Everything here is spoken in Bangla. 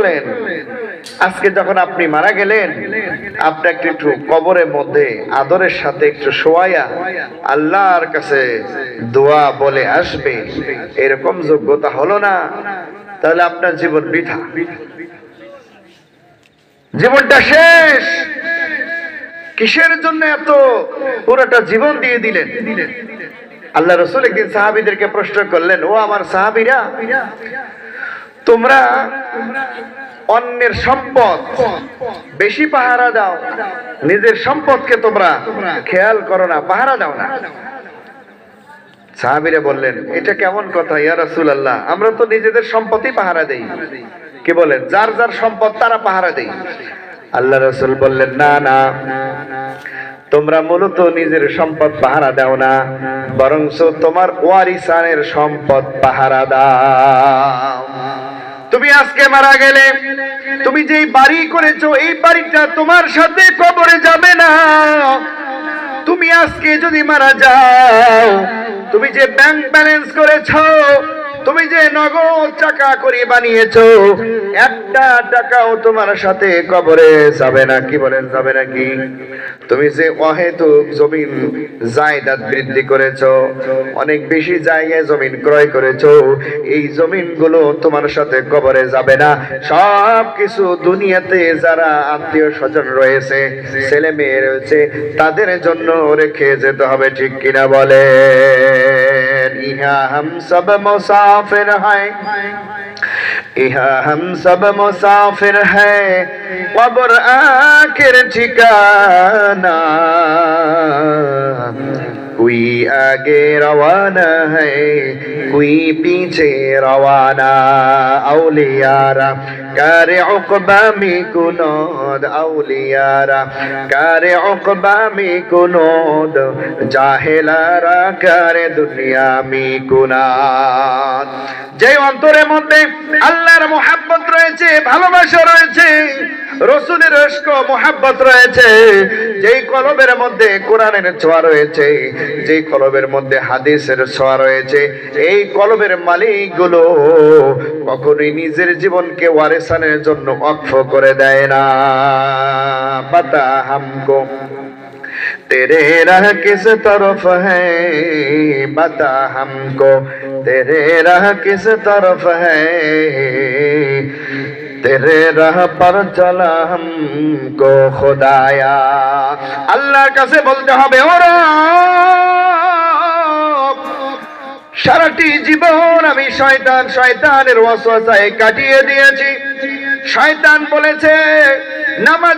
করলেন? আজকে যখন আপনি মারা গেলেন, আপনাকে একটু কবরের মধ্যে আদরের সাথে একটু শোয়াইয়া আল্লাহর কাছে দোয়া বলে আসবে, এরকম যোগ্যতা হলো না, তাহলে আপনার জীবন বৃথা, জীবনটা শেষ। কিসের জন্য এত পুরোটা জীবন দিয়ে দিলেন? আল্লাহ রাসূল একদিন সাহাবীদেরকে প্রশ্ন করলেন, ও আমার সাহাবীরা, তোমরা অন্যের সম্পদ বেশি পাহারা দাও, নিজের সম্পদকে তোমরা খেয়াল করো না, পাহারা দাও না। সাহাবীরা বললেন, এটা কেমন কথা ইয়া রাসূলুল্লাহ, আমরা তো নিজেদের সম্পদই পাহারা দেই। কি বলেন? যার যার সম্পদ তারা পাহারা দেই। আল্লাহ রাসূল বললেন, না না, তোমরা মূলত নিজের সম্পদ পাহারা দাও না, বরঞ্চ তোমার ওয়ারিসানের সম্পদ পাহারা দাও। তুমি আজকে মারা গেলে তুমি যেই বাড়ি করেছো, এই বাড়িটা তোমার সাথে কবরে যাবে না। তুমি আজকে যদি মারা যাও, তুমি যে ব্যাংক ব্যালেন্স করেছো, তুমি যে নগদ টাকা করে বানিয়েছো, একটা টাকাও তোমার সাথে কবরে যাবে না। কি বলেন, যাবে নাকি? তুমি যে অহেতুক জমিন জায়দাদ বৃদ্ধি করেছো, অনেক বেশি জায়গায় জমিন ক্রয় করেছো, এই জমিনগুলো তোমার সাথে কবরে যাবে না। সব কিছু দুনিয়াতে যারা আত্মীয় স্বজন রয়েছে, ছেলে মেয়ে রয়েছে, তাদের জন্য রেখে যেতে হবে। ঠিক কিনা বলে? ইহা হাম সব মুসাফির হ্যায়, ইহা হাম সব মুসাফির হ্যায়, কবর আখির ঠিকানা। कोई आगे रवाना है, कोई पीछे रवाना। औलियारा करे उक़बा में कुनूद, औलियारा करे उक़बा में कुनूद, जाहिलारा करे दुनिया में कुनाद। যে অন্তরের মধ্যে আল্লাহর মুহাব্বত রয়েছে, ভালোবাসা রয়েছে, রাসূলের ইশক মুহাব্বত রয়েছে, যেই কলবের মধ্যে কোরআনের ছোঁয়া রয়েছে, যেই কলবের মধ্যে হাদিসের ছোঁয়া রয়েছে, এই কলবের মালিকগুলো কখনোই নিজের জীবনকে ওয়ারিসানের জন্য ওয়াকফ করে দেয় না। বাতা হামকো तेरे राह किस तरफ है, बता हमको तेरे राह किस तरफ है, तेरे राह पर चला हमको खुदाया। আল্লাহর কাছে বলতে হবে, ও রব, সারাটি জীবন আমি শয়তানের ওয়াসওয়াসায় কাটিয়ে দিয়েছি। শয়তান বলেছে নামাজ